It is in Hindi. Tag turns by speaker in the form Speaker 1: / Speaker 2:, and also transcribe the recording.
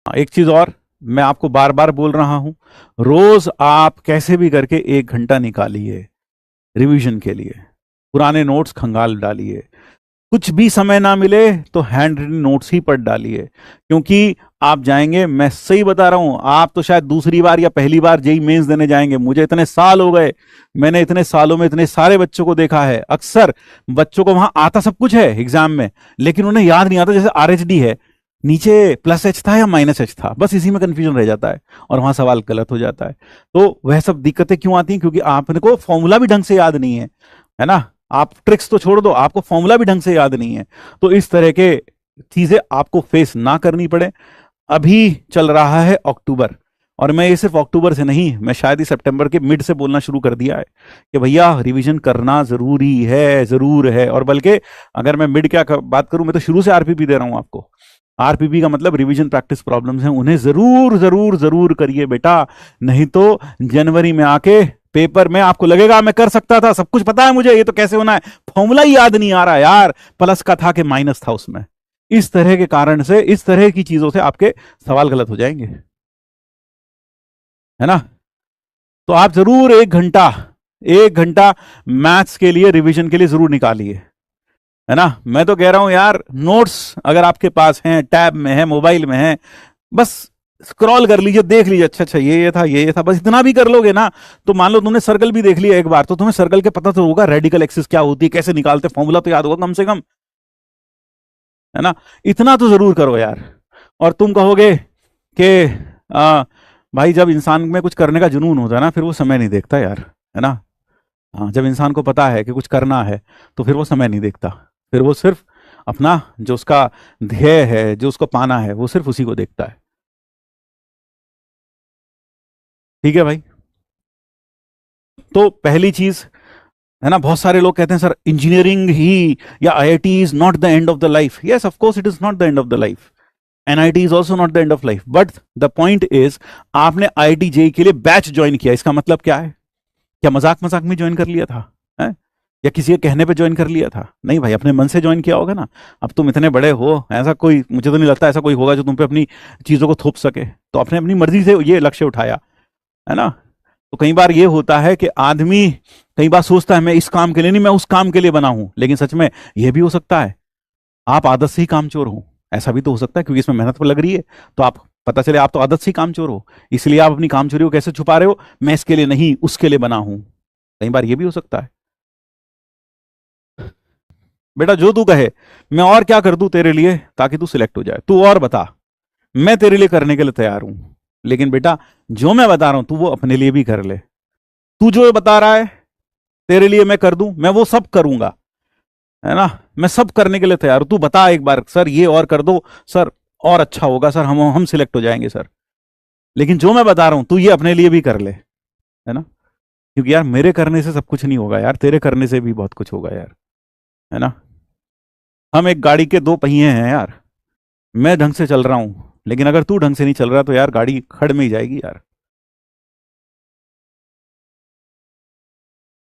Speaker 1: एक चीज और मैं आपको बार बार बोल रहा हूं, रोज आप कैसे भी करके 1 घंटा निकालिए रिवीजन के लिए। पुराने नोट्स खंगाल डालिए, कुछ भी समय ना मिले तो हैंड रिटन नोट्स ही पढ़ डालिए, क्योंकि आप जाएंगे, मैं सही बता रहा हूं, आप तो शायद दूसरी बार या पहली बार जेई मेंस देने जाएंगे। मुझे इतने साल हो गए, मैंने इतने सालों में इतने सारे बच्चों को देखा है। अक्सर बच्चों को वहां आता सब कुछ है एग्जाम में, लेकिन उन्हें याद नहीं आता। जैसे आरएचडी है, नीचे प्लस एच था या माइनस एच था, बस इसी में कंफ्यूजन रह जाता है और वहां सवाल गलत हो जाता है। तो वह सब दिक्कतें क्यों आती हैं? क्योंकि आपने को फॉर्मूला भी ढंग से याद नहीं है ना। आप ट्रिक्स तो छोड़ दो, आपको फॉर्मूला भी ढंग से याद नहीं है। तो इस तरह के चीजें आपको फेस ना करनी पड़े। अभी चल रहा है अक्टूबर, और मैं ये सिर्फ अक्टूबर से नहीं, मैं शायद ही सितंबर के मिड से बोलना शुरू कर दिया है कि भैया रिवीजन करना जरूरी है, जरूर है। और बल्कि अगर मैं मिड क्या बात करूं, मैं तो शुरू से आरपीपी दे रहा हूं आपको। आरपीपी का मतलब रिवीजन प्रैक्टिस प्रॉब्लम्स हैं, उन्हें जरूर जरूर जरूर करिए बेटा, नहीं तो जनवरी में आके पेपर में आपको लगेगा मैं कर सकता था, सब कुछ पता है मुझे, ये तो कैसे होना है, फॉर्मूला ही याद नहीं आ रहा यार, प्लस का था कि माइनस था उसमें। इस तरह के कारण से, इस तरह की चीजों से आपके सवाल गलत हो जाएंगे, है ना। तो आप जरूर 1 घंटा, 1 घंटा मैथ्स के लिए, रिवीजन के लिए जरूर निकालिए, है ना। मैं तो कह रहा हूं यार, नोट्स अगर आपके पास हैं, टैब में है, मोबाइल में है, बस स्क्रॉल कर लीजिए, देख लीजिए, अच्छा अच्छा ये था, ये था, बस इतना भी कर लोगे ना, तो मान लो तुमने सर्कल भी देख लिया एक बार, तो तुम्हें सर्कल के पता तो होगा रेडिकल एक्सिस क्या होती है, कैसे निकालते, फॉर्मूला तो याद होगा कम से कम, है ना। इतना तो जरूर करो यार। और तुम कहोगे कि भाई जब इंसान में कुछ करने का जुनून होता है ना, फिर वो समय नहीं देखता यार, है ना। हाँ, जब इंसान को पता है कि कुछ करना है तो फिर वो समय नहीं देखता, फिर वो सिर्फ अपना जो उसका ध्येय है, जो उसको पाना है, वो सिर्फ उसी को देखता है। ठीक है भाई। तो पहली चीज, है ना, बहुत सारे लोग कहते हैं सर इंजीनियरिंग ही या IIT is not the end of the life. Yes, of course it is not the end of the life, NIT is also not the end of life, but the point is आपने आईआईटी जेई के लिए बैच ज्वाइन किया, इसका मतलब क्या है? क्या मजाक मजाक में ज्वाइन कर लिया था है? या किसी के कहने पे ज्वाइन कर लिया था? नहीं भाई, अपने मन से ज्वाइन किया होगा ना। अब तुम इतने बड़े हो, ऐसा कोई, मुझे तो नहीं लगता ऐसा कोई होगा जो तुम पे अपनी चीजों को थोप सके, तो आपने अपनी मर्जी से ये लक्ष्य उठाया, है ना। तो कई बार ये होता है कि आदमी कई बार सोचता है मैं इस काम के लिए नहीं, मैं उस काम के लिए बना हूं, लेकिन सच में यह भी हो सकता है आप आदत से ही कामचोर हो। ऐसा भी तो हो सकता है, क्योंकि इसमें मेहनत लग रही है, तो आप, पता चले आप तो आदत से ही कामचोर हो, इसलिए आप अपनी कामचोरी को कैसे छुपा रहे हो, मैं इसके लिए नहीं उसके लिए बना हूं। कई बार ये भी हो सकता है। बेटा जो तू कहे, मैं और क्या कर दूं तेरे लिए ताकि तू सिलेक्ट हो जाए, तू और बता, मैं तेरे लिए करने के लिए तैयार हूं। लेकिन बेटा जो मैं बता रहा हूं तू वो अपने लिए भी कर ले। तू जो बता रहा है तेरे लिए मैं कर दूं, मैं वो सब करूंगा, है ना। मैं सब करने के लिए तैयार हूं। तू बता एक बार, सर ये और कर दो सर, और अच्छा होगा सर, हम सिलेक्ट हो जाएंगे सर। लेकिन जो मैं बता रहा हूं तू ये अपने लिए भी कर ले, है ना। क्योंकि यार मेरे करने से सब कुछ नहीं होगा यार, तेरे करने से भी बहुत कुछ होगा यार, है ना। हम एक गाड़ी के 2 पहिए हैं यार, मैं ढंग से चल रहा हूं, लेकिन अगर तू ढंग से नहीं चल रहा तो यार गाड़ी खड़ में ही जाएगी यार।